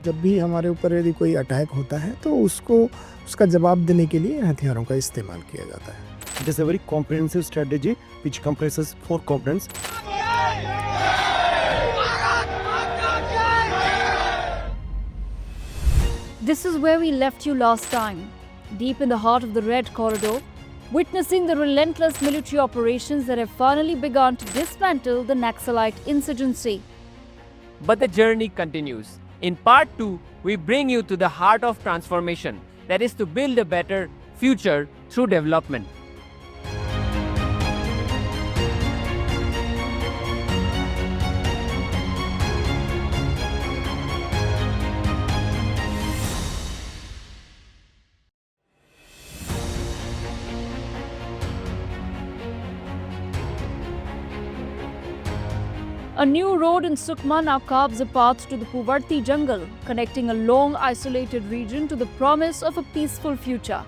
जब भी हमारे ऊपर यदि कोई अटैक होता है तो उसका जवाब देने के लिए हथियारों का इस्तेमाल किया जाता है। It is a very comprehensive strategy which comprises 4 components. This is where we left you last time, deep in the heart of the Red Corridor, witnessing the relentless military operations that have finally begun to dismantle the Naxalite insurgency. But the journey continues. In part 2, we bring you to the heart of transformation, that is to build a better future through development. A new road in Sukma now carves a path to the Puvarti jungle, connecting a long isolated region to the promise of a peaceful future.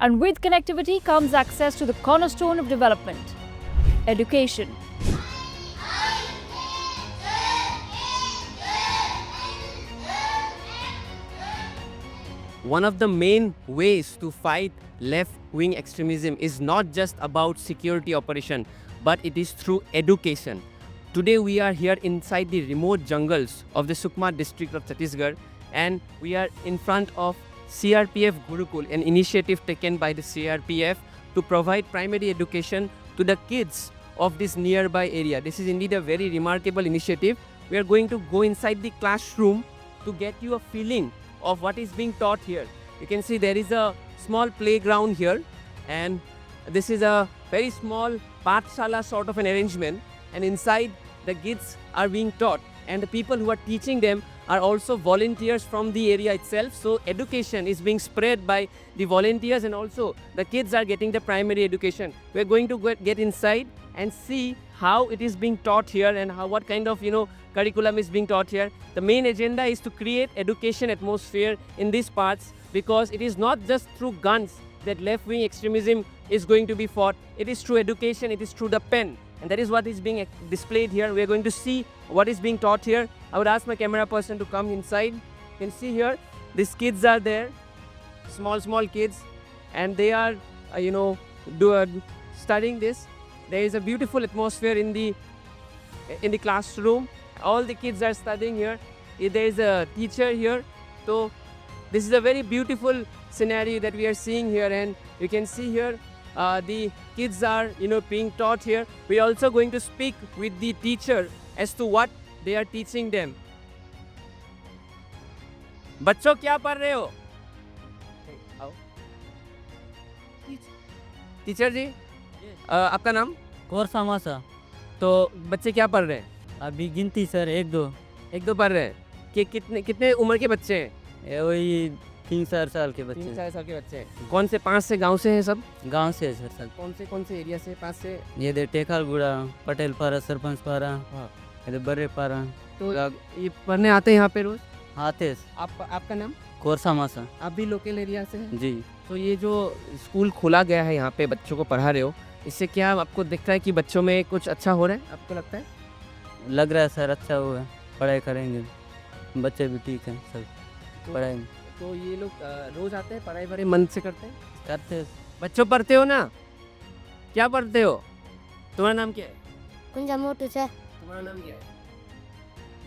And with connectivity comes access to the cornerstone of development: education. One of the main ways to fight left-wing extremism is not just about security operation, but it is through education. Today we are here inside the remote jungles of the Sukma district of Chhattisgarh, and we are in front of CRPF Gurukul, an initiative taken by the CRPF to provide primary education to the kids of this nearby area. This is indeed a very remarkable initiative. We are going to go inside the classroom to get you a feeling of what is being taught here. You can see there is a small playground here, and this is a very small pathshala sort of an arrangement, and inside the kids are being taught, and the people who are teaching them are also volunteers from the area itself. So education is being spread by the volunteers, and also the kids are getting the primary education. We are going to get inside and see how it is being taught here and what kind of curriculum is being taught here. The main agenda is to create education atmosphere in these parts, because it is not just through guns that left-wing extremism is going to be fought. It is through education, it is through the pen, and that is what is being displayed here. We are going to see what is being taught here. I would ask my camera person to come inside. You can see here, these kids are there, small kids, and they are studying this. There is a beautiful atmosphere in the classroom. All the kids are studying here. There is a teacher here. So this is a very beautiful scenario that we are seeing here, and you can see here the kids are being taught here. We are also going to speak with the teacher as to what they are teaching them. बच्चों क्या पढ़ रहे हो? आओ। Teacher जी, आपका नाम? Core समासा। तो बच्चे क्या पढ़ रहे हैं? अभी गिनती सर 1-2 पढ़ रहे हैं कि कितने उम्र के बच्चे हैं? ये वही 3-4 साल के बच्चे 3-4 साल के बच्चे हैं। कौन से 5 से गांव से हैं सब? गांव से है सर सब। कौन से एरिया से? 5 से? ये दे टेकालगुड़ा, पटेल पारा, सरपंच पारा, हाँ। इधर बर्रे पारा। तो ये पढ़ने आते हैं यहाँ पे रोज? आते। आपका नाम? कोर समासा। आप भी लोकल एरिया से हैं? जी। तो ये जो स्कूल खोला गया है, यहाँ पे बच्चों को पढ़ा रहे हो, इससे क्या आपको दिखता है कि बच्चों में कुछ अच्छा हो रहा है? आपको लगता है? लग रहा है सर अच्छा हुआ है, पढ़ाई करेंगे, बच्चे भी ठीक हैं सब पढ़ाई में। तो ये लोग रोज आते हैं, पढ़ाई बड़े मन से करते हैं? करते। बच्चों पढ़ते हो ना? क्या पढ़ते हो? तुम्हारा नाम क्या है? कुंजा मोटू से। तुम्हारा नाम क्या है?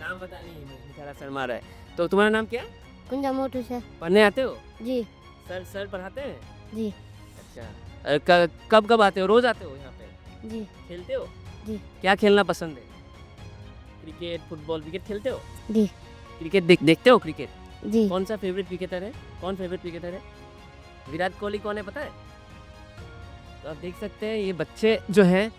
नाम बता नहीं, बेचारा शर्मा रहा है। तो तुम्हारा नाम क्या है? कुंजा मोटू से। पढ़ने आते हो? जी। सर पढ़ाते हैं? जी। अच्छा, कब आते हो? रोज आते हो यहाँ पे? जी। खेलते हो? जी। क्या खेलना पसंद है? क्रिकेट, फुटबॉल, विकेट खेलते हो? जी। क्रिकेट देखते हो? क्रिकेट जी। कौन सा फेवरेट क्रिकेटर है? कौन फेवरेट क्रिकेटर है? विराट कोहली कौन है पता है? तो आप देख सकते हैं ये बच्चे जो हैं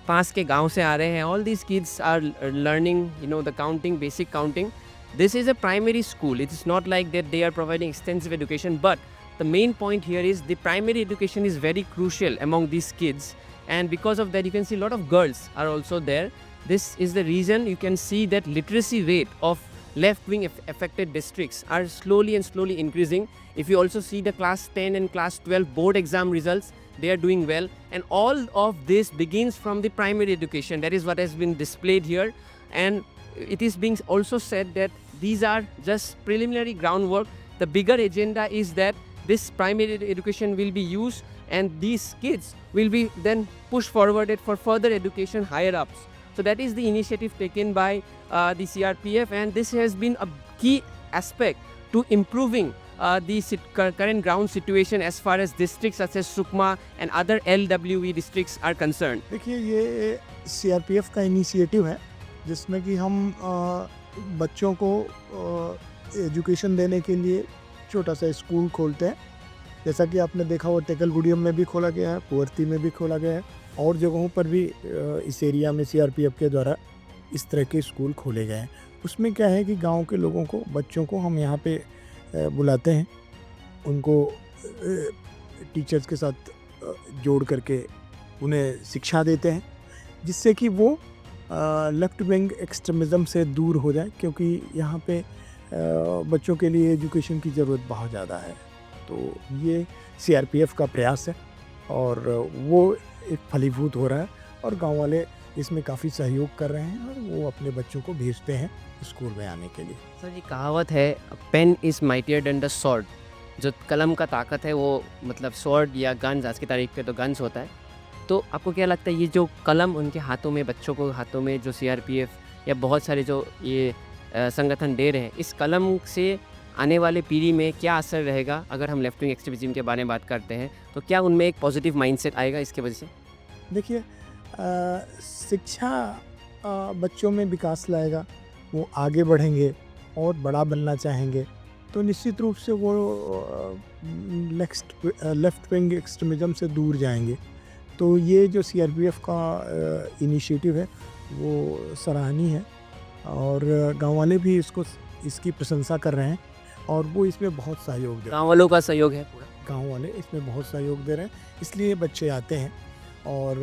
पास के गांव से आ रहे हैं. All these kids are learning the counting, basic counting. This is a primary school. It is not like that they are providing extensive education, but the main point here is the primary education is very crucial among these kids, and because of that you can see a lot of girls are also there. This is the reason you can see that literacy rate of left-wing affected districts are slowly increasing. If you also see the class 10 and class 12 board exam results, they are doing well, and all of this begins from the primary education. That is what has been displayed here, and it is being also said that these are just preliminary groundwork. The bigger agenda is that this primary education will be used and these kids will be then pushed forwarded for further education higher ups. So that is the initiative taken by the CRPF, and this has been a key aspect to improving the current ground situation as far as districts such as Sukma and other LWE districts are concerned. देखिए ये CRPF का initiative है जिसमें कि हम बच्चों को education देने के लिए छोटा सा स्कूल खोलते हैं। जैसा कि आपने देखा वो टेकलगुडियम में भी खोला गया है, पुवर्ती में भी खोला गया है और जगहों पर भी इस एरिया में CRPF के द्वारा इस तरह के स्कूल खोले गए हैं। उसमें क्या है कि गांव के लोगों को, बच्चों को हम यहाँ पे बुलाते हैं, उनको टीचर्स के साथ जोड़ करके उन्हें शिक्षा देते हैं जिससे कि वो लेफ्ट विंग एक्सट्रीमिज़म से दूर हो जाए, क्योंकि यहाँ पे बच्चों के लिए एजुकेशन की ज़रूरत बहुत ज़्यादा है। तो ये CRPF का प्रयास है और वो एक फलीभूत हो रहा है और गांव वाले इसमें काफ़ी सहयोग कर रहे हैं और वो अपने बच्चों को भेजते हैं स्कूल में आने के लिए। सर ये कहावत है, pen is mightier than the sword. जो कलम का ताकत है वो मतलब स्वॉर्ड या गन्स, आज की तारीख पे तो गन्स होता है। तो आपको क्या लगता है ये जो कलम उनके हाथों में, बच्चों को हाथों में जो CRPF या बहुत सारे जो ये संगठन दे रहे हैं, इस कलम से आने वाले पीढ़ी में क्या असर रहेगा? अगर हम लेफ्ट विंग एक्सट्रीमिज्म के बारे में बात करते हैं तो क्या उनमें एक पॉजिटिव माइंडसेट आएगा इसके वजह से? देखिए शिक्षा बच्चों में विकास लाएगा, वो आगे बढ़ेंगे और बड़ा बनना चाहेंगे तो निश्चित रूप से वो लेफ्ट विंग एक्सट्रीमिज्म से दूर जाएंगे। तो ये जो CRPF का इनिशिएटिव है वो सराहनीय है और गांव वाले भी इसकी प्रशंसा कर रहे हैं और वो इसमें बहुत सहयोग दे रहे हैं। गाँव वालों का सहयोग है पूरा? गांव वाले इसमें बहुत सहयोग दे रहे हैं, इसलिए बच्चे आते हैं और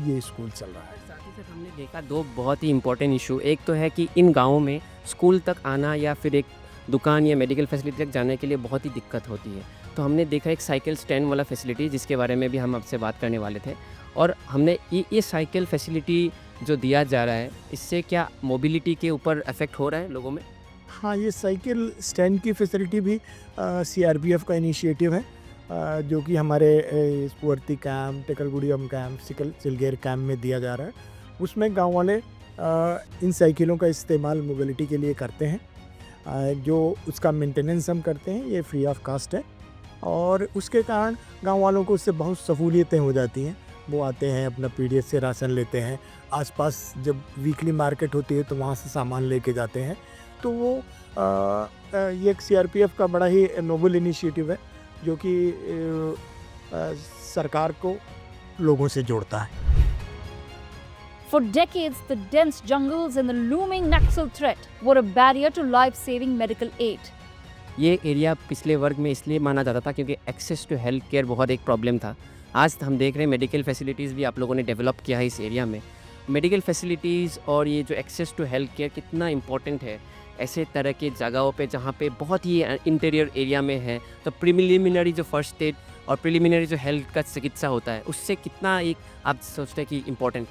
ये स्कूल चल रहा है। साथ ही साथ हमने देखा दो बहुत ही इम्पोर्टेंट इशू, एक तो है कि इन गाँवों में स्कूल तक आना या फिर एक दुकान या मेडिकल फैसिलिटी तक जाने के लिए बहुत ही दिक्कत होती है। तो हमने देखा एक साइकिल स्टैंड वाला फैसिलिटी जिसके बारे में भी हम आपसे बात करने वाले थे, और हमने ये साइकिल फैसिलिटी जो दिया जा रहा है इससे क्या मोबिलिटी के ऊपर इफेक्ट हो रहा है लोगों में? हाँ, ये साइकिल स्टैंड की फैसिलिटी भी CRPF का इनिशिएटिव है जो कि हमारे पुवर्ती कैंप, टेकलगुडियम कैंप, सिलगेर कैंप में दिया जा रहा है। उसमें गांव वाले इन साइकिलों का इस्तेमाल मोबिलिटी के लिए करते हैं। जो उसका मेंटेनेंस हम करते हैं ये फ्री ऑफ कास्ट है और उसके कारण गांव वालों को उससे बहुत सहूलियतें हो जाती हैं। वो आते हैं, अपना PDS से राशन लेते हैं, आसपास जब वीकली मार्केट होती है तो वहाँ से सामान लेके जाते हैं। तो वो ये एक CRPF का बड़ा ही नोबल इनिशिएटिव है जो कि सरकार को लोगों से जोड़ता है। For decades, the dense jungles and the looming Naxal threat were a barrier to life-saving medical aid. ये एरिया पिछले वर्ग में इसलिए माना जाता था क्योंकि एक्सेस टू हेल्थ केयर बहुत एक प्रॉब्लम था। आज हम देख रहे हैं मेडिकल फैसिलिटीज़ भी आप लोगों ने डेवलप किया है इस एरिया में। मेडिकल फैसिलिटीज़ और ये जो एक्सेस टू हेल्थ केयर कितना इम्पोर्टेंट है ऐसे तरह के जगहों पे जहाँ पे बहुत ही इंटीरियर एरिया में है। तो प्रिलिमिनरी जो फर्स्ट एड और प्रिलिमिनरी जो हेल्थ का चिकित्सा होता है उससे कितना एक आप सोचते हैं कि इम्पोर्टेंट?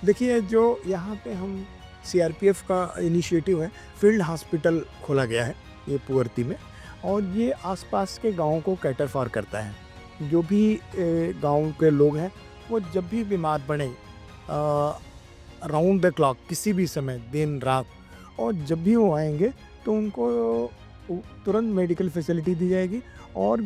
देखिए, जो यहाँ पे हम CRPF का इनिशिएटिव है, फील्ड हॉस्पिटल खोला गया है ये पुवर्ती में और ये आसपास के गाँवों को कैटर फॉर करता है। जो भी गांव के लोग हैं वो जब भी बीमार पड़े राउंड द क्लॉक, किसी भी समय, दिन रात, और जब भी वो आएंगे तो उनको तुरंत मेडिकल फैसिलिटी दी जाएगी। और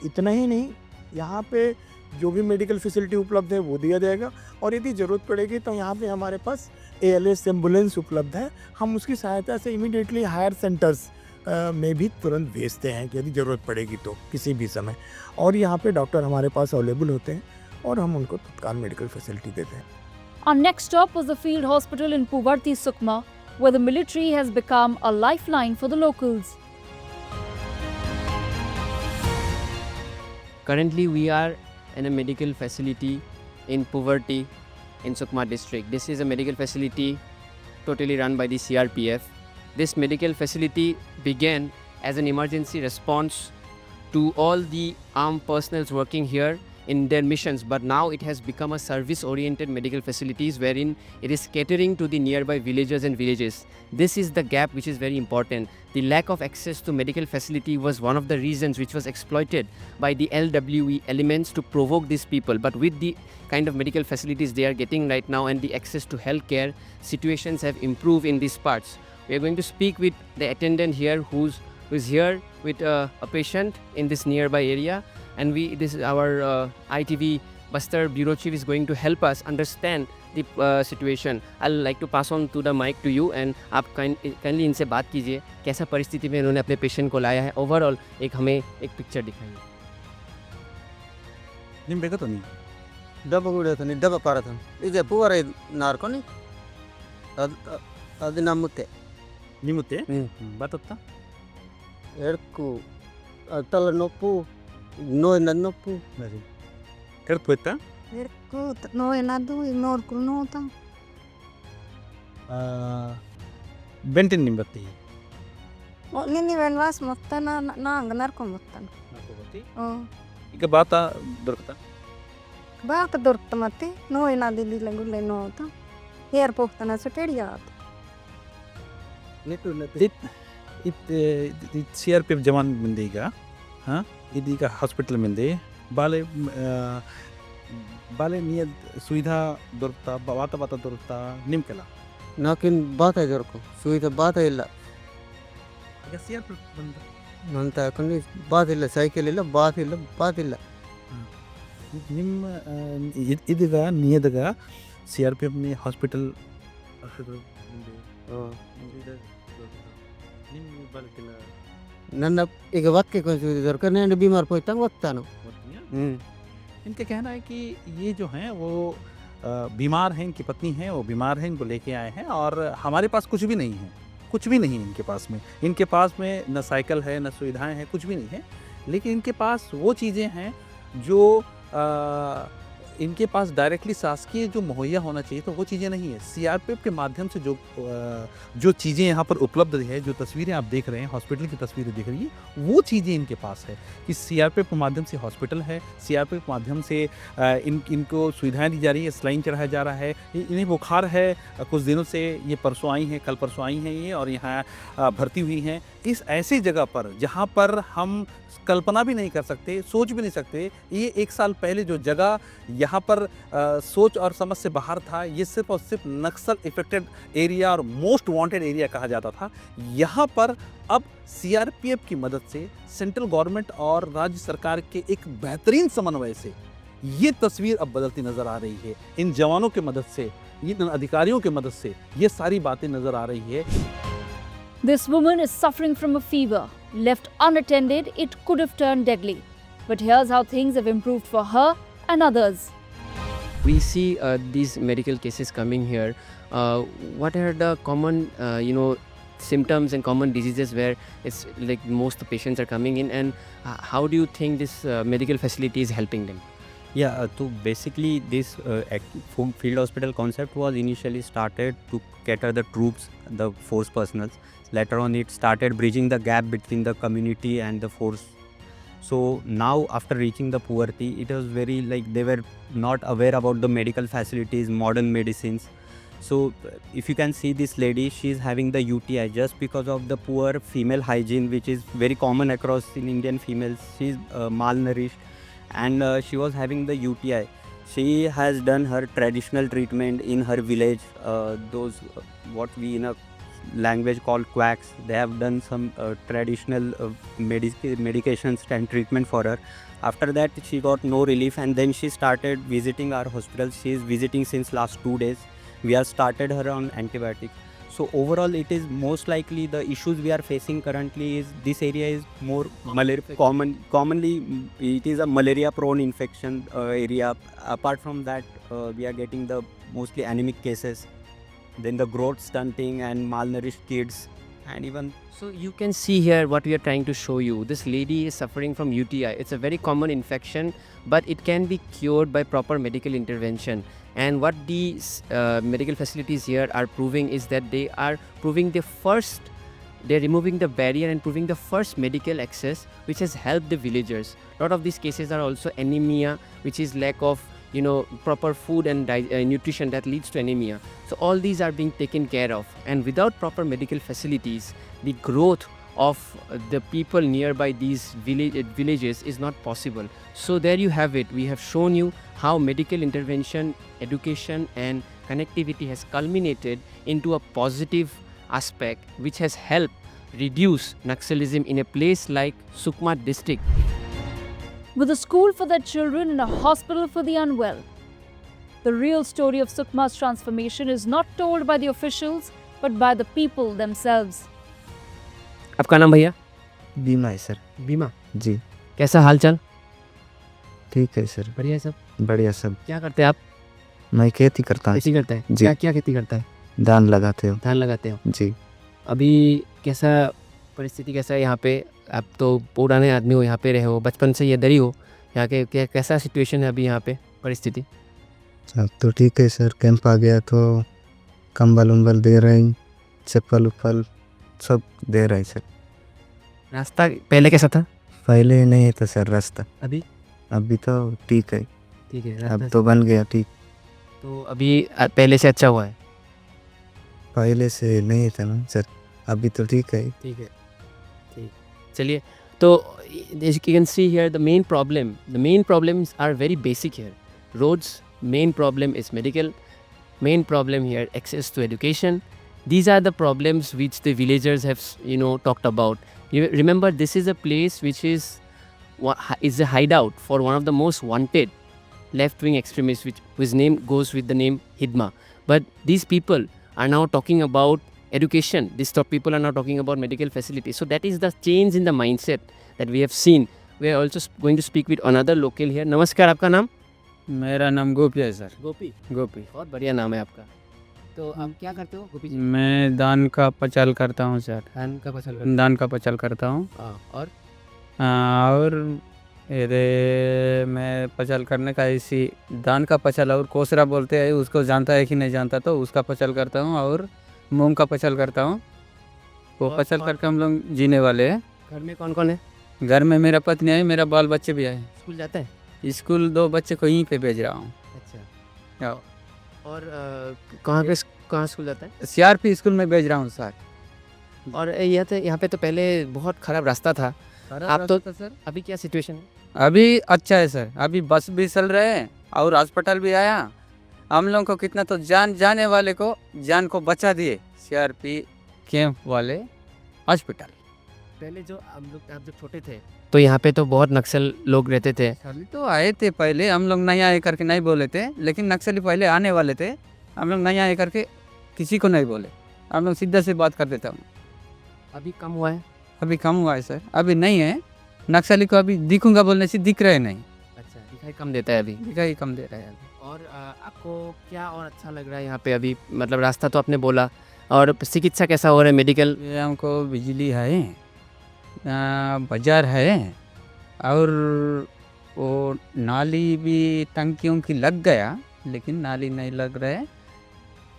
इतना ही नहीं, यहाँ पे जो भी मेडिकल फैसिलिटी उपलब्ध है वो दिया जाएगा और यदि ज़रूरत पड़ेगी तो यहाँ पे हमारे पास ALS एम्बुलेंस उपलब्ध है। हम उसकी सहायता से इमीडिएटली हायर सेंटर्स में भी तुरंत भेजते हैं कि यदि ज़रूरत पड़ेगी तो किसी भी समय। और यहाँ पे डॉक्टर हमारे पास अवेलेबल होते हैं और हम उनको तत्काल मेडिकल फैसिलिटी देते हैं। Our next stop was the field hospital in Puvarti, Sukma, where the military has become a lifeline for the locals. Currently we are in a medical facility in Puvarti in Sukma district. This is a medical facility totally run by the CRPF. This medical facility began as an emergency response to all the armed personnel working here in their missions, but now it has become a service-oriented medical facilities wherein it is catering to the nearby villages and villages. This is the gap which is very important. The lack of access to medical facility was one of the reasons which was exploited by the LWE elements to provoke these people. But with the kind of medical facilities they are getting right now and the access to healthcare, situations have improved in these parts. We are going to speak with the attendant here who's here with a patient in this nearby area, and this is our ITV Bastar bureau chief is going to help us understand the situation. I'll like to pass on to the mic to you, and आप kindly इनसे बात कीजिए कैसा परिस्थिति में इन्होंने अपने patient को लाया है. ओवरऑल एक हमें एक पिक्चर दिखाइए. ನಿಮ್ಗೆ ಬೇಕಾ ನೀ ಡಬ್ಬ ಕುಡಿಯೋತಾನೆ ಡಬ್ಬ ಪಾರತಾನೆ ಇದೆ ಪೂವರ ಇದು ನಾರ್ಕೊಂಡು ಅದು ನಮ್ಮತ್ತೆ ನಿಮ್ಮತ್ತೆ ಬಾತತ್ತ ಎಡ್ಕು ತಲೆ ನೊಪ್ಪು ನೋವಿನ ನೊಪ್ಪು మరి ಕರ್ತ್ವೈತಾ No, enado ignore kunota. ಬೆಂಟಿನ ನಿಂಬತ್ತಿ Nini venvas mottana na anganarkom mottana. ಈಗ ಬಾತ ದೊರಕತಾ Baak dortamati no enado dilagulle nota. Here pohtana sutediya. ಇದು ಸಿ ಆರ್ ಪಿ ಎಫ್ ಜವಾನ್ ಬಂದೆ ಈಗ ಹಾಂ ಇದೀಗ ಹಾಸ್ಪಿಟಲ್ ಬಂದೆ ಬಾಲೆ ನೀ ಸುವಿಧಾ ದೊರಕ್ತಾ ವಾತ ಬಾತ ದೊರಕ್ತಾ ನಿಮ್ಗೆಲ್ಲ ನಾಕಿನ್ ಬಾತ ದೊರಕು ಸುವಿಧ ಬಾತ ಇಲ್ಲ ಈಗ ಸಿ ಆರ್ ಪಿ ಎಫ್ ಬಂದ ಅಂತ ಹಾಕೊಂಡು ಬಾತ ಇಲ್ಲ ಸೈಕಲ್ ಇಲ್ಲ ಬಾತ ಇಲ್ಲ ನಿಮ್ಮ ಇದೀಗ ನೀದಾಗ ಸಿ ಆರ್ ಪಿ ಎಫ್ ನೀ ಹಾಸ್ಪಿಟಲ್ ನಿಮ್ಮ ಬಾಲಕಿಲ್ಲ ನನ್ನ ಈಗ ವಕ್ಕೆ ಕೊಂಚ ದೊರಕ నేను बीमार పోయితాను వస్తాను. इनका कहना है कि ये जो हैं वो बीमार हैं, इनकी पत्नी हैं वो बीमार हैं, इनको लेके आए हैं और हमारे पास कुछ भी नहीं है, कुछ भी नहीं है इनके पास में. इनके पास में न साइकिल है न सुविधाएं हैं, कुछ भी नहीं है. लेकिन इनके पास वो चीज़ें हैं जो इनके पास डायरेक्टली शासकीय जो मुहैया होना चाहिए तो वो चीज़ें नहीं है. सीआरपीएफ के माध्यम से जो चीज़ें यहाँ पर उपलब्ध है, जो तस्वीरें आप देख रहे हैं, हॉस्पिटल की तस्वीरें दिख रही है, वो चीज़ें इनके पास है कि सीआरपीएफ के माध्यम से हॉस्पिटल है, सीआरपीएफ के माध्यम से इनको सुविधाएं दी जा रही है, स्लाइन चढ़ाया जा रहा है. इन्हें बुखार है कुछ दिनों से, ये परसों आई हैं, कल परसों आई हैं ये और यहाँ भर्ती हुई हैं. इस ऐसी जगह पर जहाँ पर हम कल्पना भी नहीं कर सकते, सोच भी नहीं सकते. ये एक साल पहले जो जगह यहाँ पर सोच और समझ से बाहर था, ये सिर्फ और सिर्फ नक्सल इफेक्टेड एरिया और मोस्ट वांटेड एरिया कहा जाता था. यहाँ पर अब सीआरपीएफ की मदद से सेंट्रल गवर्नमेंट और राज्य सरकार के एक बेहतरीन समन्वय से ये तस्वीर अब बदलती नज़र आ रही है. इन जवानों की मदद से, इन अधिकारियों की मदद से ये सारी बातें नज़र आ रही है. This woman is suffering from a fever. Left unattended, it could have turned deadly. But here's how things have improved for her and others. We see these medical cases coming here. What are the common, symptoms and common diseases where it's like most patients are coming in, and how do you think this medical facility is helping them? Yeah, so basically this field hospital concept was initially started to cater the troops, the force personnel. Later on it started bridging the gap between the community and the force. So now after reaching the poverty, it was very like they were not aware about the medical facilities, modern medicines. So if you can see this lady, she is having the UTI just because of the poor female hygiene, which is very common across in Indian females. She is malnourished and she was having the UTI. She has done her traditional treatment in her village. Those what we in a language called quacks, they have done some traditional medications and treatment for her. After that she got no relief and then she started visiting our hospital. She is visiting since last 2 days. We have started her on antibiotics. So overall it is most likely the issues we are facing currently is this area is more commonly it is a malaria prone infection area. Apart from that we are getting the mostly anemic cases, then the growth stunting and malnourished kids, and even So you can see here what we are trying to show you. This lady is suffering from UTI. It's a very common infection, but it can be cured by proper medical intervention. And what these medical facilities here are proving is that they are proving the first they're removing the barrier and proving the first medical access, which has helped the villagers. A lot of these cases are also anemia, which is lack of proper food and nutrition that leads to anemia. So all these are being taken care of, and without proper medical facilities, the growth of the people nearby these villages is not possible. So there you have it. We have shown you how medical intervention, education and connectivity has culminated into a positive aspect which has helped reduce Naxalism in a place like Sukma district. With a school for their children and a hospital for the unwell. The real story of Sukma's transformation is not told by the officials but by the people themselves. आपका नाम भैया? बीमा है sir. बीमा जी कैसा हालचाल? ठीक है सर। बढ़िया है सब। बढ़िया सब। क्या करते हैं आप? मैं खेती करता हूँ। खेती करते हैं? जी। क्या क्या खेती करता है? धान लगाते हो। धान लगाते हो? जी। अभी कैसा परिस्थिति कैसा है यहाँ पे? आप तो पुराने आदमी हो, यहाँ पे रहे हो, बचपन से इधर ही हो, यहाँ के कैसा सिचुएशन है अभी यहाँ पे परिस्थिति? अब तो ठीक है सर। कैंप आ गया तो कंबल उम्बल दे रहे हैं, चप्पल उप्पल सब दे रहे हैं सर। रास्ता पहले कैसा था? पहले नहीं था सर रास्ता। अभी? अभी तो ठीक है। ठीक है। अब तो बन गया ठीक। तो अभी पहले से अच्छा हुआ है? पहले से नहीं था ना सर, अभी तो ठीक है। ठीक है, ठीक। चलिए, तो as you can see here, the main problems are very basic here. Roads, main problem is medical, main problem here access to education. These are the problems which the villagers have talked about. You remember, this is a place which is a hideout for one of the most wanted left-wing extremists, whose name goes with the name Hidma. But these people are now talking about education. These top people are now talking about medical facilities. So that is the change in the mindset that we have seen. We are also going to speak with another local here. नमस्कार, आपका नाम? मेरा नाम गोपी है sir. गोपी। गोपी। बहुत बढ़िया नाम है आपका। तो आप क्या करते हो गोपी जी? मैं धान का पचल करता हूँ सर। धान का फसल करते धान का पचल करता हूँ। हो? और ये मैं पचल करने का इसी धान का पचल और कोसरा बोलते हैं, उसको जानता है कि नहीं जानता, तो उसका पचल करता हूँ और मूंग का पचल करता हूँ। वो पचल करके हम लोग जीने वाले हैं। घर में कौन कौन है? घर में मेरा पत्नी है, मेरा बाल बच्चे भी आए। स्कूल जाता है? स्कूल 2 बच्चे को यहीं पे भेज रहा हूँ। अच्छा। और कहाँ स्कूल जाता है? CRP स्कूल में भेज रहा हूँ सर। और यहाँ पे तो पहले बहुत ख़राब रास्ता था। आप तो सर अभी क्या सिचुएशन है? अभी अच्छा है सर, अभी बस भी चल रहे हैं और अस्पताल भी आया। हम लोग को कितना तो जाने वाले को जान को बचा दिए CRP कैंप वाले अस्पताल। पहले आप जब छोटे थे तो यहाँ पे तो बहुत नक्सल लोग रहते थे। नक्सली तो आए थे पहले, हम लोग नहीं आए करके नहीं बोले थे, लेकिन नक्सली पहले आने वाले थे। हम लोग नहीं आए करके किसी को नहीं बोले, हम लोग सीधा से बात कर देता हूँ। अभी कम हुआ है? अभी कम हुआ है सर, अभी नहीं है। नक्सली को अभी दिखूंगा बोलने से दिख रहे नहीं। अच्छा, दिखाई कम देता है अभी? दिखाई कम दे रहा है अभी। और आपको क्या और अच्छा लग रहा है यहाँ पे अभी? मतलब रास्ता तो आपने बोला, और चिकित्सा कैसा हो रहा है मेडिकल? ये हमको बिजली है, बाजार है, और वो नाली भी टंकियों की लग गया, लेकिन नाली नहीं लग रहा है,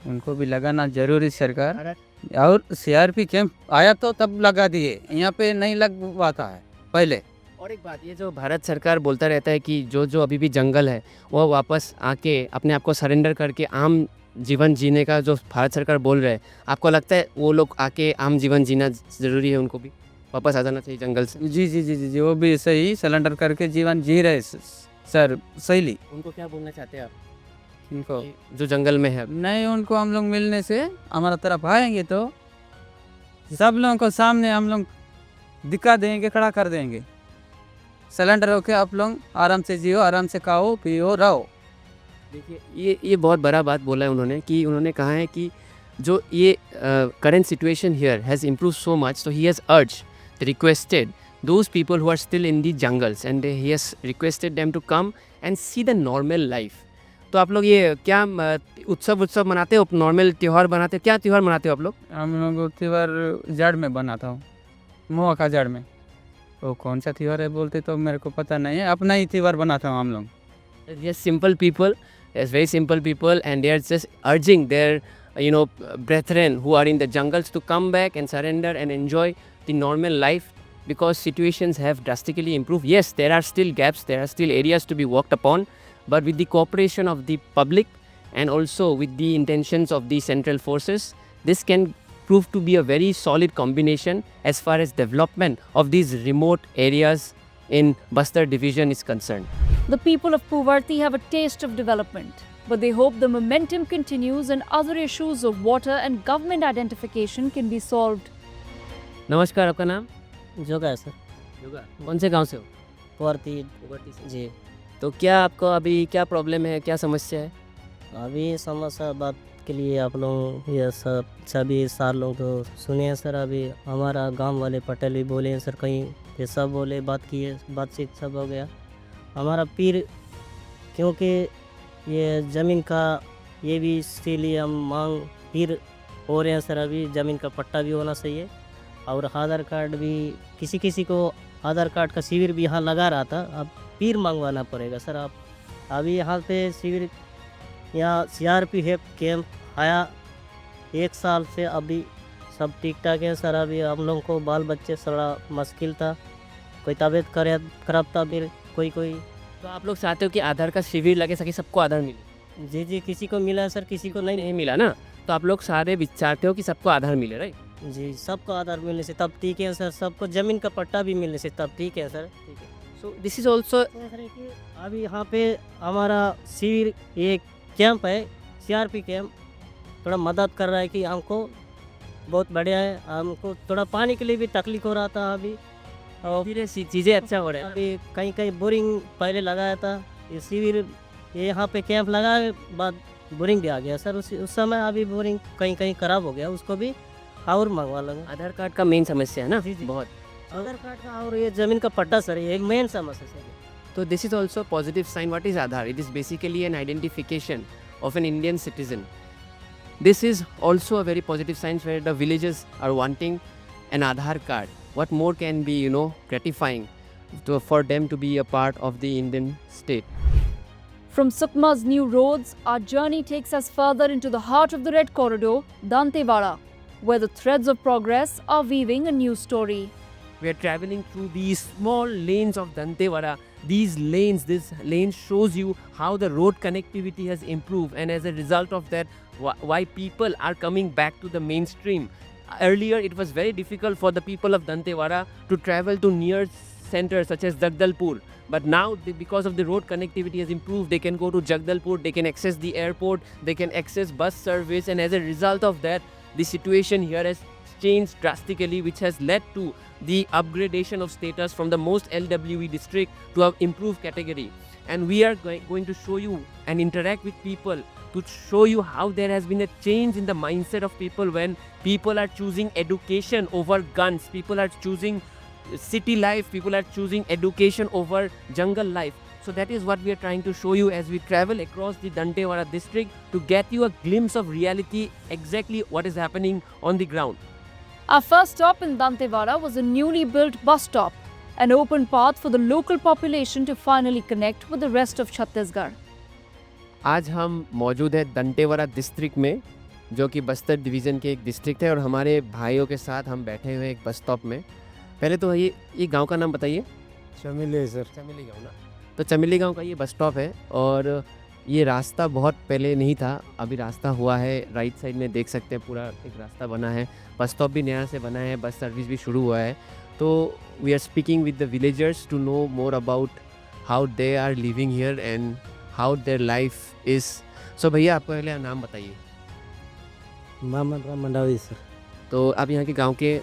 उनको भी लगाना जरूरी सरकार। और CRP कैंप आया तो तब लगा दिए, यहाँ पे नहीं लगवाता है पहले। और एक बात, ये जो भारत सरकार बोलता रहता है कि जो अभी भी जंगल है वो वापस आके अपने आप को सरेंडर करके आम जीवन जीने का जो भारत सरकार बोल रहे हैं, आपको लगता है वो लोग आके आम जीवन जीना ज़रूरी है? उनको भी वापस आ जाना चाहिए जंगल से? जी जी जी जी जी, वो भी सही सरेंडर करके जीवन जी रहे सर, सही। उनको क्या बोलना चाहते हैं आप? इनको जो जंगल में है नहीं, उनको हम लोग मिलने से हमारा तरफ आएंगे तो सब लोगों को सामने हम लोग दिखा देंगे, खड़ा कर देंगे। सिलेंडर होके आप लोग आराम से जियो, आराम से खाओ पियो रहो। देखिए, ये बहुत बड़ा बात बोला है उन्होंने, कि उन्होंने कहा है कि जो ये current situation here has improve so much, so he has अर्ज requested those people who are still in the jungles, and he has requested them to come and see the normal life. तो आप लोग ये क्या उत्सव मनाते हो? Normal त्यौहार बनाते हो? क्या त्यौहार मनाते हो आप लोग? हम लोग त्यौहार जड़ में बनाता हूँ, मोह का जड़ में। वो कौन सा त्यौहार है बोलते तो मेरे को पता नहीं है, अपना ही त्यौहार बनाता हूँ हम लोग। Yes, simple people, yes, very simple people, and they are just urging their brethren who are in the jungles to come back and surrender and enjoy the normal life, because situations have drastically improved. Yes, there are still gaps, there are still areas to be worked upon, but with the cooperation of the public and also with the intentions of the central forces, this can prove to be a very solid combination as far as development of these remote areas in Bastar division is concerned. The people of Puvarti have a taste of development, but they hope the momentum continues and other issues of water and government identification can be solved. नमस्कार, आपका नाम? जोगा है sir, yoga. कौन से गांव से हो? पुवर्ती पुवर्ती से। जी। तो क्या आपको अभी क्या प्रॉब्लम है, क्या समस्या है? अभी समस्या बात के लिए आप लोग ये सब सभी सार लोग तो सुने हैं सर। अभी हमारा गांव वाले पटेल भी बोले हैं सर, कहीं ये सब बोले, बात किए, बातचीत सब हो गया। हमारा पीर क्योंकि ये ज़मीन का ये भी इसीलिए हम मांग पीर हो रहे हैं सर। अभी ज़मीन का पट्टा भी होना चाहिए और आधार कार्ड भी, किसी किसी को आधार कार्ड का शिविर भी यहाँ लगा रहा था, अब पीर मंगवाना पड़ेगा सर। आप अभी यहाँ पे शिविर, यहाँ CRPF कैंप आया 1 साल से, अभी सब ठीक ठाक है सर। अभी हम लोगों को बाल बच्चे थोड़ा मुश्किल था, कोई तबीयत खराब था, फिर कोई तो आप लोग चाहते हो कि आधार का शिविर लगे ताकि सबको आधार मिले? जी जी, किसी को मिला है सर, किसी को नहीं। नहीं मिला ना, तो आप लोग सारे चाहते हो कि सबको आधार मिले, राइट? जी, सबको आधार मिलने से तब ठीक है सर, सबको ज़मीन का पट्टा भी मिलने से तब ठीक है सर। ठीक है। सो दिस इज ऑल्सो अभी यहाँ पे हमारा शिविर एक कैंप है, CRP कैंप, थोड़ा मदद कर रहा है कि हमको बहुत बढ़िया है। हमको थोड़ा पानी के लिए भी तकलीफ हो रहा था अभी, और धीरे चीज़ें अच्छा हो रहा है। अभी कहीं कहीं बोरिंग पहले लगाया था, ये शिविर ये यहाँ पे कैंप लगाए बाद बोरिंग भी आ गया सर। उस समय अभी बोरिंग कहीं कहीं ख़राब हो गया, उसको भी और मंगवा लूँगा। आधार कार्ड का मेन समस्या है ना? जी, जी। बहुत। आधार कार्ड का और ये ज़मीन का पट्टा सर, ये मेन समस्या sir. So this is also a positive sign. What is Aadhaar? It is basically an identification of an Indian citizen. This is also a very positive sign where the villagers are wanting an Aadhaar card. What more can be, gratifying for them to be a part of the Indian state? From Sukma's new roads, our journey takes us further into the heart of the Red Corridor, Dantewada, where the threads of progress are weaving a new story. We are traveling through these small lanes of Dantewada. This lane shows you how the road connectivity has improved, and as a result of that, why people are coming back to the mainstream. Earlier, it was very difficult for the people of Dantewada to travel to near centers such as Jagdalpur. But now, because of the road connectivity has improved, they can go to Jagdalpur, they can access the airport, they can access bus service, and as a result of that, the situation here has changed drastically, which has led to the upgradation of status from the most LWE district to an improved category. And we are going to show you and interact with people to show you how there has been a change in the mindset of people when people are choosing education over guns, people are choosing city life, people are choosing education over jungle life. So that is what we are trying to show you as we travel across the Dantewada district to get you a glimpse of reality, exactly what is happening on the ground. Our first stop in Dantewada was a newly built bus stop, an open path for the local population to finally connect with the rest of Chhattisgarh. आज हम मौजूद हैं Dantewada district में, जो कि Bastar division के एक district है, और हमारे भाइयों के साथ हम बैठे हुए एक बस स्टॉप में। पहले तो ये गांव का नाम बताइए। चमेली सर। चमेली गांव ना, तो चमेली गांव का ये बस स्टॉप है, और ये रास्ता बहुत पहले नहीं था, अभी रास्ता हुआ है। राइट साइड में देख सकते हैं पूरा एक रास्ता बना है, बस स्टॉप भी नया से बना है, बस सर्विस भी शुरू हुआ है। तो we are speaking with the villagers to know more about how they are living here and how their life is. So भैया, आपको पहले नाम बताइए। मोहम्मद राम मंडावी सर। तो आप यहाँ के गांव के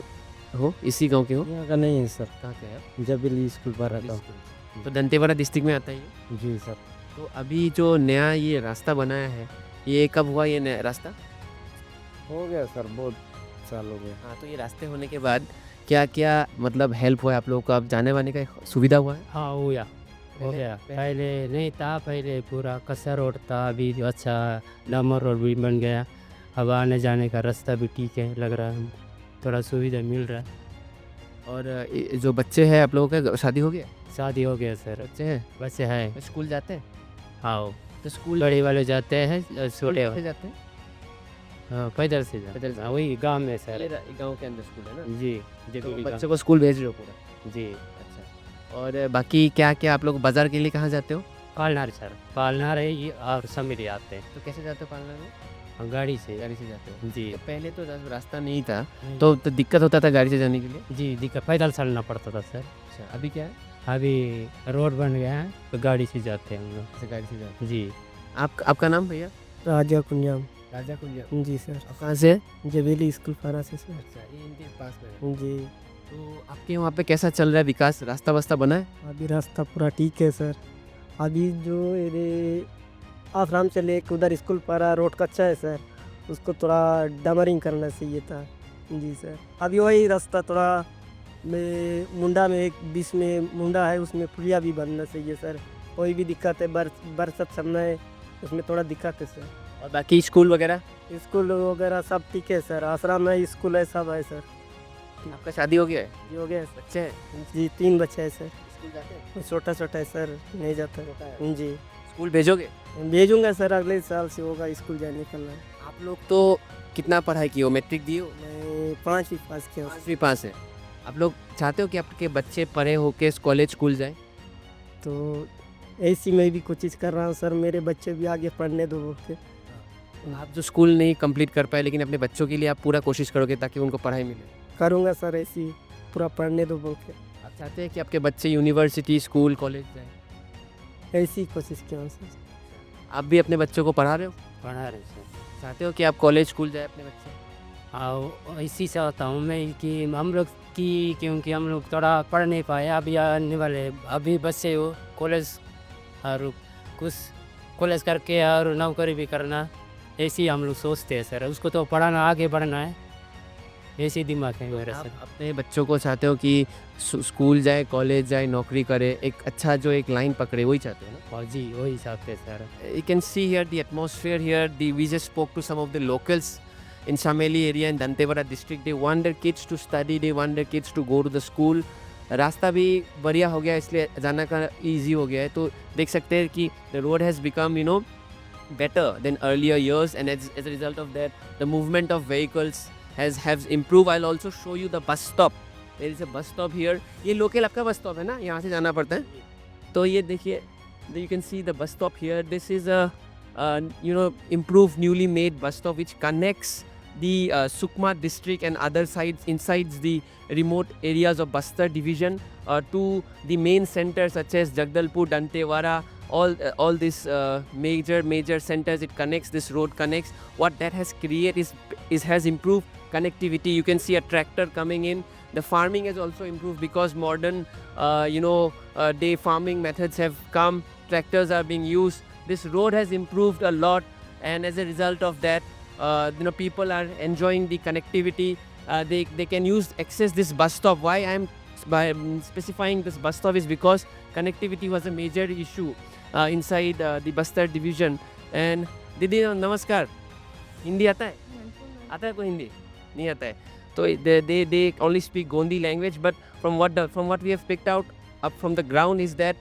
हो? इसी गांव के हो? यहाँ का नहीं है सर। कहाँ के हैं? जबीली स्कूल पर रहता हूँ। तो दंतेवाड़ा डिस्ट्रिक्ट में आता है ये? जी सर। तो अभी जो नया ये रास्ता बनाया है, ये कब हुआ ये नया रास्ता? हो गया सर, बहुत साल हो गए। हाँ, तो ये रास्ते होने के बाद क्या क्या मतलब हेल्प हुआ है आप लोगों को? अब जाने वाने का सुविधा हुआ है? हाँ हो गया। पहले नहीं था, पहले पूरा कच्चा रोड था, अभी अच्छा डामर रोड भी बन गया। अब आने जाने का रास्ता भी ठीक है, लग रहा है थोड़ा सुविधा मिल रहा है। और जो बच्चे हैं आप लोगों का, शादी हो गया? शादी हो गया सर। बच्चे हैं? बच्चे हैं। स्कूल जाते हैं? हाँ, तो स्कूल बड़े वाले जाते हैं, छोटे कैसे जाते हैं? हाँ पैदल से पैदल से? वही गांव में सर। ये गांव के अंदर स्कूल है ना? जी तो जी बच्चों को स्कूल भेज रहे हो पूरा? जी अच्छा। और बाकी क्या क्या आप लोग बाजार के लिए कहाँ जाते हो? पालनार सर, पालनार है ये और समीर आते तो कैसे जाते हो पालना में? हैं गाड़ी से। गाड़ी से जाते हो? जी पहले तो रास्ता नहीं था तो दिक्कत होता था गाड़ी से जाने के लिए? जी दिक्कत पैदल चलना पड़ता था सर। अच्छा, अभी क्या है? अभी रोड बन गया है तो गाड़ी से जाते हैं हम लोग। अच्छा, गाड़ी से जाते जी हो। आपका नाम भैया? राजा कुंजाम। राजा कुंजा। जी सर। आप कहाँ से? जबेली स्कूल पारा से सर। अच्छा, ये इनके पास में है। जी तो आपके वहाँ पे कैसा चल रहा है विकास? रास्ता वास्ता बना है? अभी रास्ता पूरा ठीक है सर। अभी जो ये आश्रम से लेकर उधर स्कूल पारा रोड कच्चा है सर, उसको थोड़ा डमरिंग करना चाहिए था। जी सर। अभी वही रास्ता थोड़ा में मुंडा में एक बीच में मुंडा है उसमें पुलिया भी बनना चाहिए सर। कोई भी दिक्कत है बरसात समय उसमें थोड़ा दिक्कत है सर। और बाकी स्कूल वगैरह? स्कूल वगैरह सब ठीक है सर, आश्रम है, स्कूल है, सब है सर। आपका शादी हो गया है? जी हो गया है सर। बच्चे हैं? जी 3 बच्चे हैं सर। स्कूल जाते हैं? छोटा छोटा है सर, नहीं जाता है। जी स्कूल भेजोगे? भेजूंगा सर, अगले साल से होगा स्कूल जाने का। आप लोग तो कितना पढ़ाई की हो? मैट्रिक दी हो? मैं 5वीं पास किया हूँ। 5वीं पास है। आप लोग चाहते हो कि आपके बच्चे पढ़े होके कॉलेज स्कूल जाएं? तो ऐसी मैं भी कोशिश कर रहा हूँ सर, मेरे बच्चे भी आगे पढ़ने दो बोल के। आप जो स्कूल नहीं कंप्लीट कर पाए लेकिन अपने बच्चों के लिए आप पूरा कोशिश करोगे ताकि उनको पढ़ाई मिले? करूँगा सर, ऐसी पूरा पढ़ने दो बोल के। आप चाहते हैं कि आपके बच्चे यूनिवर्सिटी स्कूल कॉलेज जाएं? ऐसी कोशिश किया हूँ सर। आप भी अपने बच्चों को पढ़ा रहे हो? पढ़ा रहे सर। चाहते हो कि आप कॉलेज स्कूल जाए अपने बच्चे? हाँ इसी चाहता हूँ मैं कि हम लोग की, क्योंकि हम लोग थोड़ा पढ़ नहीं पाए, अभी आने वाले अभी बच्चे हो कॉलेज और कुछ कॉलेज करके और नौकरी भी करना, ऐसे ही हम लोग सोचते हैं सर। उसको तो पढ़ाना, आगे बढ़ना है, ऐसे दिमाग है मेरा आप सर। अपने बच्चों को चाहते हो कि स्कूल जाए, कॉलेज जाए, नौकरी करे, एक अच्छा जो एक लाइन पकड़े, वही चाहते हो ना? और जी वही चाहते हैं sir. You can see here the atmosphere here. We just spoke to some of the locals in Chameli area in Dantewada district. They want their kids to study. They want their kids to go to the school. रास्ता भी बढ़िया हो गया इसलिए जाना का easy हो गया है। तो देख सकते हैं कि the road has become better than earlier years, and as a result of that the movement of vehicles has improved. I'll also show you the bus stop. There is a bus stop here. ये local आपका bus stop है ना, यहाँ से जाना पड़ता है। तो ये देखिए, you can see the bus stop here. This is a improved newly made bus stop which connects the Sukma district and other sides inside the remote areas of Bastar division to the main centers such as Jagdalpur, Dantewada, all these major centers. It connects, this road connects. What that has created has improved connectivity. You can see a tractor coming in. The farming has also improved because modern day farming methods have come. Tractors are being used. This road has improved a lot, and as a result of that, people are enjoying the connectivity. They can access this bus stop. Why I am specifying this bus stop is because connectivity was a major issue inside the Bastar division. And Didi, namaskar. Hindi आता है? आता है कोई हिंदी? नहीं आता है. So they only speak Gondi language. But from what we have picked out up from the ground is that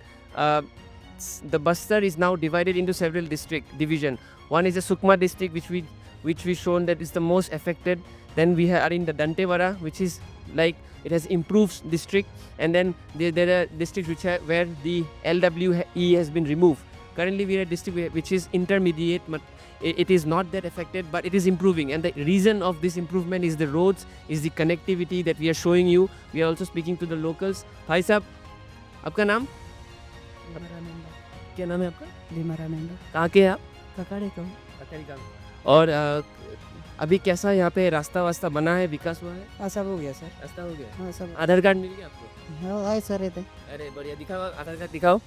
the Bastar is now divided into several division. One is the Sukma district, which we shown that is the most affected. Then we are in the Dantewada, which is like it has improved district, and then there are districts where the LWE has been removed. Currently we are a district which is intermediate, but it is not that affected, but it is improving, and the reason of this improvement is the roads, is the connectivity that we are showing you. We are also speaking to the locals. Bhai sahab, आपका नाम? क्या नाम है आपका? कहाँ के हैं आप? ककाड़ी का। और अभी कैसा यहाँ पे रास्ता वास्ता बना है, विकास हुआ है? हाँ सब हो गया सर। रास्ता हो गया? हाँ सब। आधार कार्ड मिल गया आपको? हाँ आए सर रहते। अरे बढ़िया, दिखाओ आधार कार्ड, दिखाओ,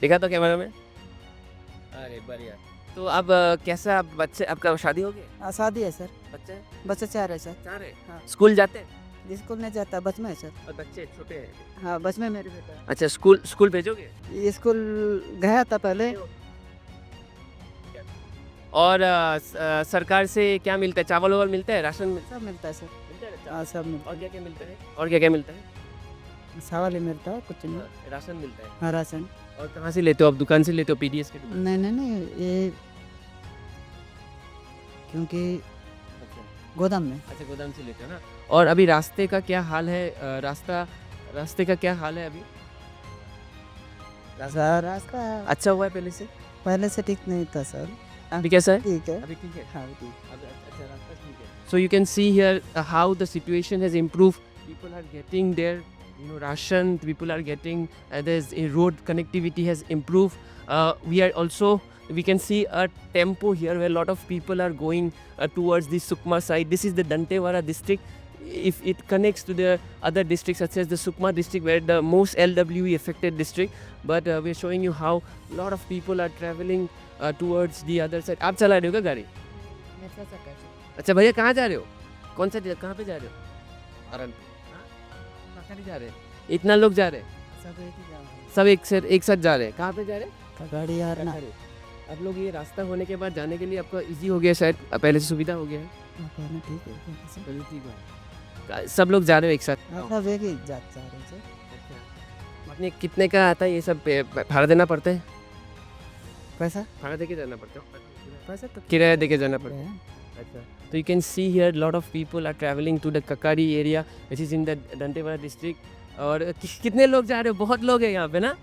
दिखा तो कैमरा में। अरे बढ़िया। तो अब कैसा, आप बच्चे, आपका शादी हो गया? हाँ शादी है सर। बच्चे 4 है सर। 4 है? हाँ। स्कूल जाते हैं? स्कूल नहीं जाता, बस में है सर। और बच्चे छोटे हैं? हाँ बस में मेरे बेटा। अच्छा, स्कूल भेजोगे? स्कूल गया था पहले। और सरकार से क्या मिलता है? चावल वावल मिलता है, राशन सब मिलता है सर। मिलता है? हाँ सब मिलता और क्या क्या मिलता है? और क्या क्या मिलता है? है। चावल ही मिलता है, कुछ नहीं। राशन मिलता है? हाँ राशन। और कहाँ से लेते हो आप? दुकान से लेते हो? पीडीएस के दुकान? नहीं ये क्योंकि गोदाम में। अच्छा, गोदाम से लेते हो ना। और अभी रास्ते का क्या हाल है? रास्ते का क्या हाल है अभी? रास्ता अच्छा हुआ है पहले से? पहले से ठीक नहीं था सर, अभी कैसा है? ठीक है। अभी ठीक है। हाँ ठीक। अच्छा, रास्ता ठीक है। So you can see here how the situation has improved. People are getting their ration. People are getting there's a road connectivity has improved. We can see a tempo here where a lot of people are going towards the Sukma side. This is the Dantewara district. If it connects to the other districts such as the Sukma district, where the most LWE affected district, but we're showing you how a lot of people are traveling towards the other side. आप चला रहे हो क्या गाड़ी? अच्छा भैया, कहाँ जा रहे हो? कौन सा कहाँ पे जा रहे हो? कहाँ जा रहे हैं? इतना लोग जा रहे हैं? सब एक साथ जा रहे हैं? कहाँ पे जा रहे हैं? गाड़ी आ रहा आप लोग ये रास्ता होने के बाद जाने के लिए आपका इजी हो गया, शायद पहले से सुविधा हो गया है? ना, ठीक है। पहले ठीक है। सब लोग जा रहे हो एक साथ? सब एक ही जा रहे हैं। अपने कितने का आता है ये सब? भाड़ा देना पड़ता है? पैसा भाड़ा दे के जाना पड़ता है? पैसा तो किराया दे के जाना पड़ता है। अच्छा, तो you can see here lot of people are traveling to the Kakari area which is in the Dantewara district. और कितने लोग जा रहे हो? बहुत लोग हैं यहाँ पे ना,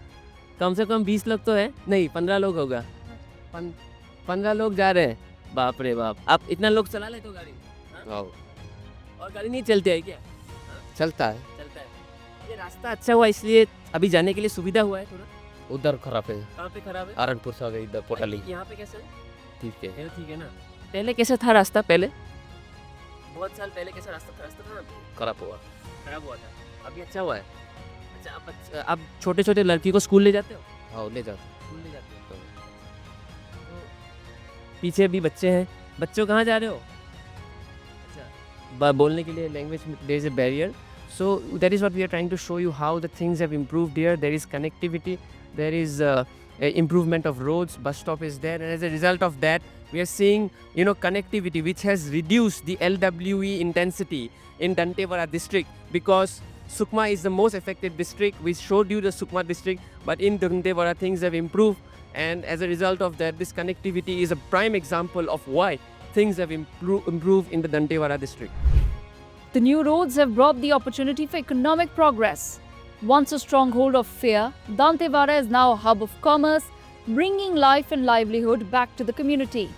कम से कम 20 लोग तो है, नहीं 15 लोग होगा। 15 लोग जा रहे हैं। बाप रे बाप। आप इतना लोग चला लेते हो गाड़ी? हाँ? और गाड़ी नहीं चलती है क्या? चलता है। चलता है। ये रास्ता अच्छा हुआ इसलिए अभी जाने के लिए सुविधा हुआ है थोड़ा? उधर खराब है, कहाँ पे खराब है? आरनपुर से आगे इधर पोटली। यहाँ पे कैसा है? ठीक है। ठीक है ना। पहले कैसा था रास्ता? पहले बहुत साल पहले कैसा रास्ता था ना? खराब हुआ। खराब हुआ था। अभी अच्छा हुआ है। अच्छा, अब छोटे छोटे लड़की को स्कूल ले जाते हो? हाँ ले जाते। स्कूल ले जाते हो। पीछे भी बच्चे हैं। बच्चों कहाँ जा रहे हो? अच्छा, बोलने के लिए language there is a barrier. So that is what we are trying to show you, how the things have improved here. There is connectivity, there is improvement of roads, bus stop is there, and as a result of that we are seeing, you know, connectivity which has reduced the LWE intensity in Dantewara district, because Sukma is the most affected district. We showed you the Sukma district, but in Dantewara things have improved, and as a result of that, this connectivity is a prime example of why things have improved in the Dantewara district. The new roads have brought the opportunity for economic progress. Once a stronghold of fear, Dantewara is now a hub of commerce, bringing life and livelihood back to the community.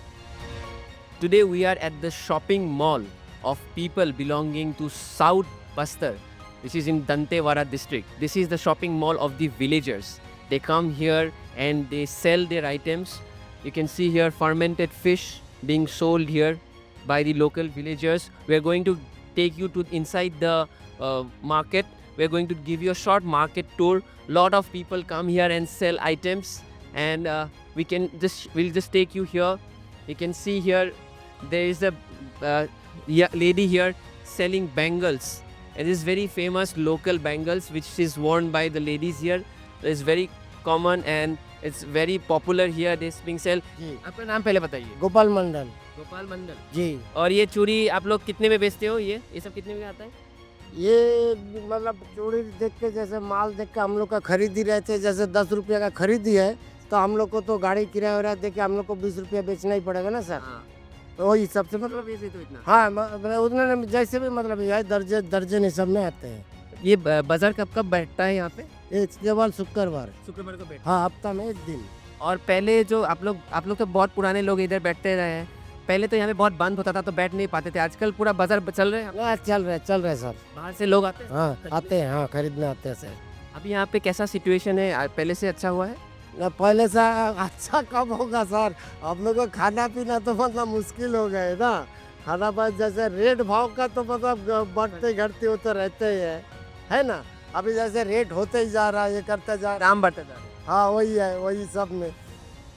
Today we are at the shopping mall of people belonging to South Bastar, which is in Dantewara district. This is the shopping mall of the villagers. They come here and they sell their items. You can see here fermented fish being sold here by the local villagers. We are going to take you to inside the market. We are going to give you a short market tour. Lot of people come here and sell items, and we'll just take you here. You can see here there is a lady here selling bangles, and this is very famous local bangles which is worn by the ladies here. It's very common and it's very popular here. This being sell. आपका नाम पहले बताइए. गोपाल मंडल गोपाल मंडल जी. और ये चूड़ी आप लोग कितने में बेचते हो? ये सब कितने में आता है? ये मतलब चूड़ी देख के, जैसे माल देख के हम लोग का खरीदी रहे थे, जैसे 10 रुपये का खरीदी है तो हम लोग को तो गाड़ी किराया वगैरह दे के हम लोग को 20 रुपया बेचना ही पड़ेगा ना सर. तो वही सबसे मतलब वैसे तो इतना. हाँ उतना जैसे भी मतलब ये दर्जन सब में आते हैं. ये बाजार कब बैठता है यहाँ पे? केवल शुक्रवार को बैठता. हाँ, हफ्ता में 1 दिन. और पहले जो आप लोग तो बहुत पुराने लोग इधर बैठते रहे हैं. पहले तो यहाँ पे बहुत बंद होता था तो बैठ नहीं पाते थे. आजकल पूरा बाजार चल रहे हैं. चल रहे सर. बाहर से लोग आते हैं? हाँ आते हैं. हाँ खरीदने आते हैं सर. अभी यहाँ पे कैसा सिचुएशन है? पहले से अच्छा हुआ है? ना पहले से अच्छा कब होगा सर. हम लोग को खाना पीना तो मतलब मुश्किल हो गए ना. खाना पानी जैसे रेट भाव का तो मतलब बढ़ते घटते होते रहते ही है ना. अभी जैसे रेट होते ही जा रहा है, ये करते जा रहा है, दाम बढ़ते जा रहे हैं. हाँ वही है, वही सब में.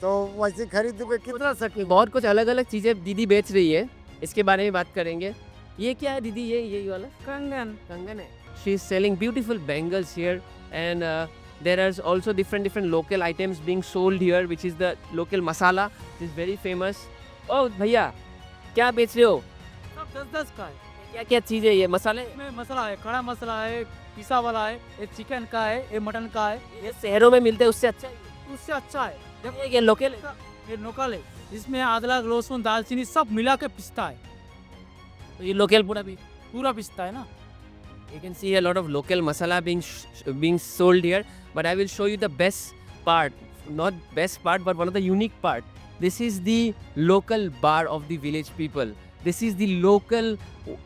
तो वैसे खरीद के कितना सके. बहुत कुछ अलग अलग चीज़ें दीदी बेच रही है, इसके बारे में बात करेंगे. ये क्या है दीदी? ये वाला कंगन है. She is selling beautiful bangles here, and there are also different local items being sold here, which is the local masala, which is very famous. Oh भैया, क्या बेच रहे हो? सब 10 का है. क्या क्या चीज़ है ये? मसाले इसमें मसाला है, खड़ा मसाला है, पिसा वाला है, ये चिकन का है, ये मटन का है. ये शहरों में मिलते हैं उससे अच्छा है? उससे अच्छा है. देखो ये लोकल है. ये लोकल है. इसमें अदरक लहसुन दालचीनी सब मिला के पिसता है. तो ये लोकल पूरा पिसता है ना। You can see a lot of local masala being sold here, but I will show you the best part. Not best part, but one of the unique part. This is the local bar of the village people. This is the local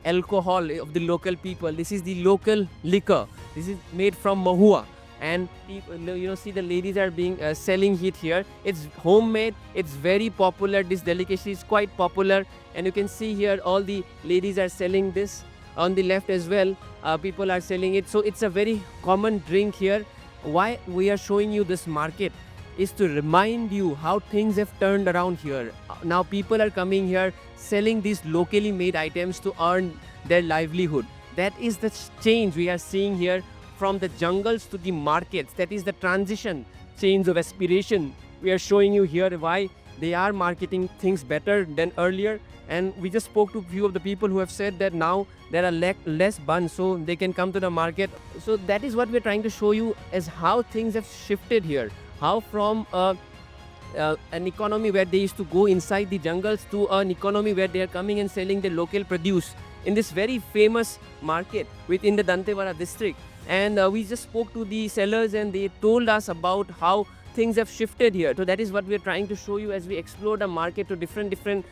alcohol of the local people. This is the local liquor. This is made from mahua. And people, see the ladies are being selling it here. It's homemade. It's very popular. This delicacy is quite popular. And you can see here all the ladies are selling this. On the left as well, people are selling it. So it's a very common drink here. Why we are showing you this market is to remind you how things have turned around here. Now people are coming here selling these locally made items to earn their livelihood. That is the change we are seeing here from the jungles to the markets. That is the transition, change of aspiration. We are showing you here why they are marketing things better than earlier. And we just spoke to a few of the people who have said that now there are less buns, so they can come to the market. So that is what we're trying to show you as how things have shifted here. How from an economy where they used to go inside the jungles to an economy where they are coming and selling the local produce in this very famous market within the Dantewada district. And we just spoke to the sellers and they told us about how things have shifted here. So that is what we are trying to show you as we explore the market to different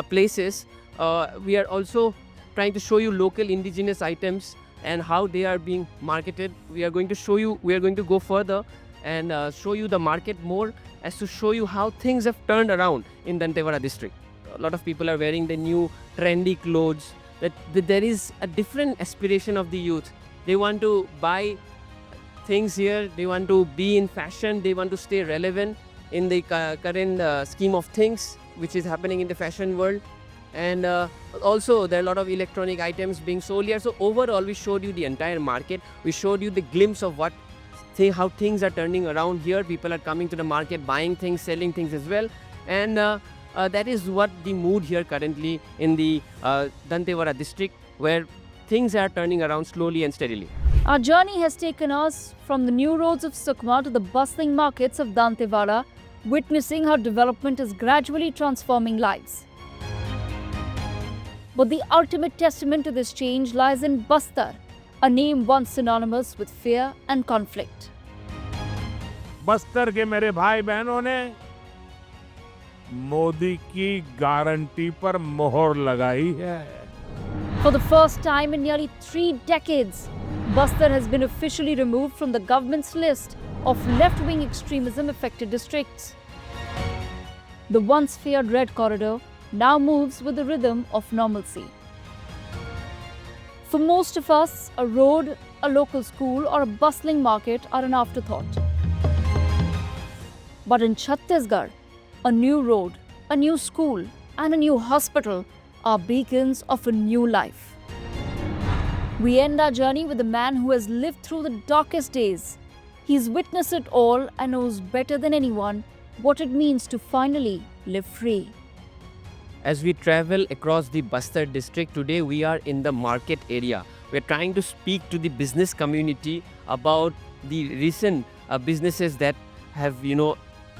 places. We are also trying to show you local indigenous items and how they are being marketed. We are going to go further and show you the market more as to show you how things have turned around in Dantewada district. A lot of people are wearing the new trendy clothes. That there is a different aspiration of the youth. They want to buy things here, they want to be in fashion, they want to stay relevant in the current scheme of things which is happening in the fashion world. And also there are a lot of electronic items being sold here. So overall we showed you the entire market. We showed you the glimpse of how things are turning around here. People are coming to the market, buying things, selling things as well. And that is what the mood here currently in the Dantewada district, where things are turning around slowly and steadily. Our journey has taken us from the new roads of Sukma to the bustling markets of Dantewada, witnessing how development is gradually transforming lives. But the ultimate testament to this change lies in Bastar, a name once synonymous with fear and conflict. Bastar के मेरे भाई बहनों ने मोदी की guarantee पर मोहर लगाई है. For the first time in nearly 3 decades, Bastar has been officially removed from the government's list of left-wing extremism affected districts. The once feared Red Corridor now moves with the rhythm of normalcy. For most of us, a road, a local school, or a bustling market are an afterthought. But in Chhattisgarh, a new road, a new school, and a new hospital are beacons of a new life. We end our journey with a man who has lived through the darkest days. He's witnessed it all and knows better than anyone what it means to finally live free. As we travel across the Bastar district, today we are in the market area. We're trying to speak to the business community about the recent businesses that have,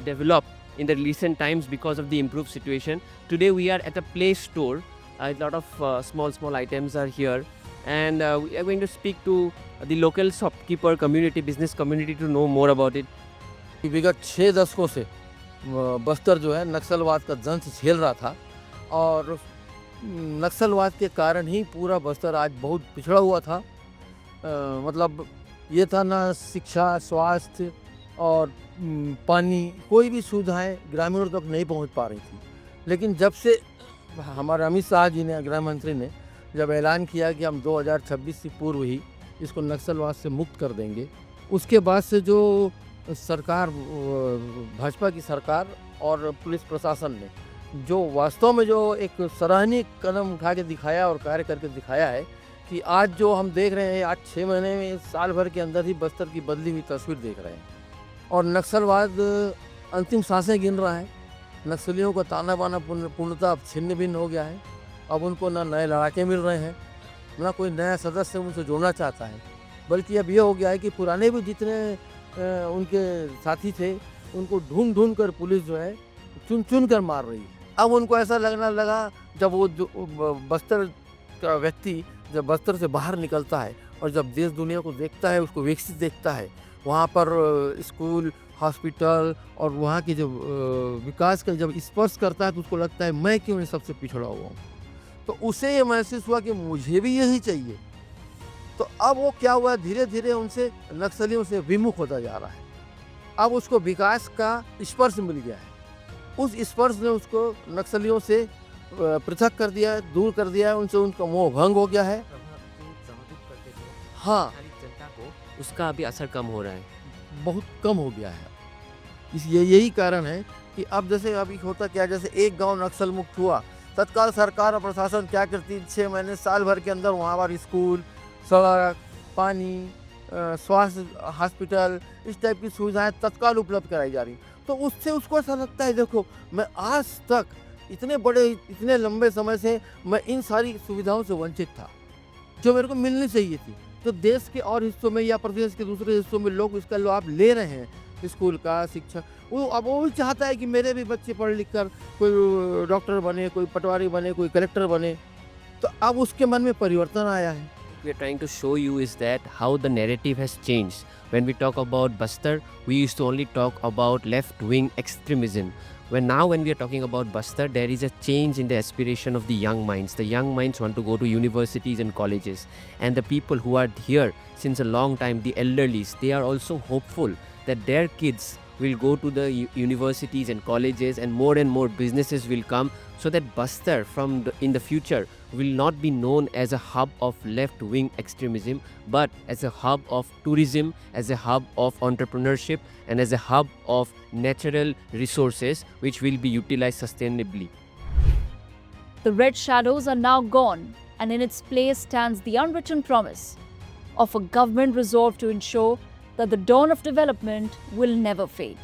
developed in the recent times because of the improved situation. Today we are at a play store. A lot of small items are here. And we are going to speak to the local shopkeeper community, business community to know more about it. विगत 6 दशकों से बस्तर जो है नक्सलवाद का दंश झेल रहा था और नक्सलवाद के कारण ही पूरा बस्तर आज बहुत पिछड़ा हुआ था. मतलब ये था ना शिक्षा, स्वास्थ्य और पानी, कोई भी सुविधाएं ग्रामीणों तक नहीं पहुंच पा रही थी. लेकिन जब से हमारे अमित शाह जी ने, गृह मंत्री ने जब ऐलान किया कि हम 2026 से पूर्व ही इसको नक्सलवाद से मुक्त कर देंगे, उसके बाद से जो सरकार, भाजपा की सरकार और पुलिस प्रशासन ने जो वास्तव में जो एक सराहनीय कदम उठा के दिखाया और कार्य करके दिखाया है कि आज जो हम देख रहे हैं, आज 6 महीने में, साल भर के अंदर ही बस्तर की बदली हुई तस्वीर देख रहे हैं. और नक्सलवाद अंतिम सांसें गिन रहा है. नक्सलियों का ताना बाना पूर्णतः अब छिन्न भिन्न हो गया है. अब उनको ना नए लड़ाके मिल रहे हैं, ना कोई नया सदस्य उनसे जोड़ना चाहता है, बल्कि अब ये हो गया है कि पुराने भी जितने उनके साथी थे उनको ढूंढ कर पुलिस जो है चुन कर मार रही है. अब उनको ऐसा लगना लगा, जब वो बस्तर का व्यक्ति जब बस्तर से बाहर निकलता है और जब देश दुनिया को देखता है, उसको विकसित देखता है, वहाँ पर स्कूल, हॉस्पिटल और वहाँ की जब विकास का जब स्पर्श करता है तो उसको लगता है मैं क्यों इन सबसे पिछड़ा हुआ हूँ। तो उसे ये महसूस हुआ कि मुझे भी यही चाहिए। तो अब वो क्या हुआ, धीरे धीरे उनसे नक्सलियों से विमुख होता जा रहा है। अब उसको विकास का स्पर्श मिल गया है। उस स्पर्श ने उसको नक्सलियों से पृथक कर दिया है, दूर कर दिया है, उनसे उनका मोह भंग हो गया है। हाँ, जनता को उसका अभी असर कम हो रहा है, बहुत कम हो गया है। इसलिए यही कारण है कि अब जैसे अभी होता क्या, जैसे एक गांव नक्सल मुक्त हुआ, तत्काल सरकार और प्रशासन क्या करती, 6 महीने साल भर के अंदर वहाँ पर स्कूल, सड़क, पानी, स्वास्थ्य, हॉस्पिटल, इस टाइप की सुविधाएं तत्काल उपलब्ध कराई जा रही। तो उससे उसको ऐसा लगता है, देखो मैं आज तक इतने लंबे समय से मैं इन सारी सुविधाओं से वंचित था जो मेरे को मिलनी चाहिए थी। तो देश के और हिस्सों में या प्रदेश के दूसरे हिस्सों में लोग इसका लाभ ले रहे हैं, स्कूल का, शिक्षा। वो भी चाहता है कि मेरे भी बच्चे पढ़ लिख कर कोई डॉक्टर बने, कोई पटवारी बने, कोई कलेक्टर बने। तो अब उसके मन में परिवर्तन आया है। we are trying to show you is that how the narrative has changed. When we talk about Bastar, we used to only talk about left-wing extremism. When we are talking about Bastar, there is a change in the aspiration of the young minds. The young minds want to go to universities and colleges. And the people who are here since a long time, the elderlies, they are also hopeful that their kids will go to the universities and colleges, and more businesses will come, so that Bastar in the future will not be known as a hub of left-wing extremism, but as a hub of tourism, as a hub of entrepreneurship, and as a hub of natural resources which will be utilized sustainably. The red shadows are now gone, and in its place stands the unwritten promise of a government resolved to ensure that the dawn of development will never fade.